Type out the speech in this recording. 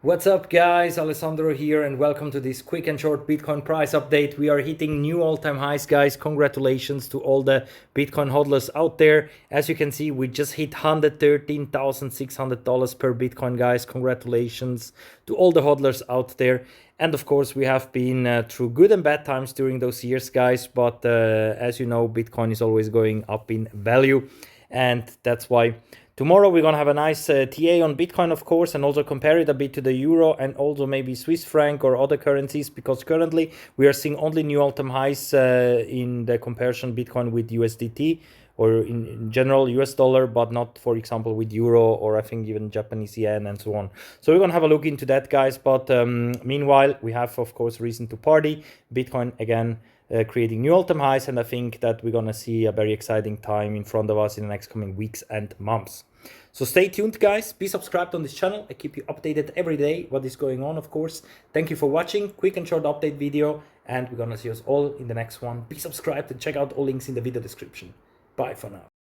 What's up guys, Alessandro here and welcome to this quick and short Bitcoin price update. We are hitting new all-time highs guys. Congratulations to all the Bitcoin hodlers out there. As you can see, we just hit $113,600 per Bitcoin guys. Congratulations to all the hodlers out there. And of course, we have been through good and bad times during those years guys. But as you know, Bitcoin is always going up in value. And that's why tomorrow we're gonna have a nice TA on Bitcoin, of course, and also compare it a bit to the euro and also maybe Swiss franc or other currencies, because currently we are seeing only new all-time highs in the comparison Bitcoin with USDT or in general US dollar, but not, for example, with euro or I think even Japanese yen and so on. So we're gonna have a look into that, guys. But meanwhile, we have, of course, reason to party. Bitcoin again creating new all-time highs, and I think that we're gonna see a very exciting time in front of us in the next coming weeks and months. So stay tuned guys, be subscribed on this channel. I keep you updated every day what is going on, of course. Thank you for watching, quick and short update video, and we're gonna see us all in the next one. Be subscribed and check out all links in the video description. Bye for now.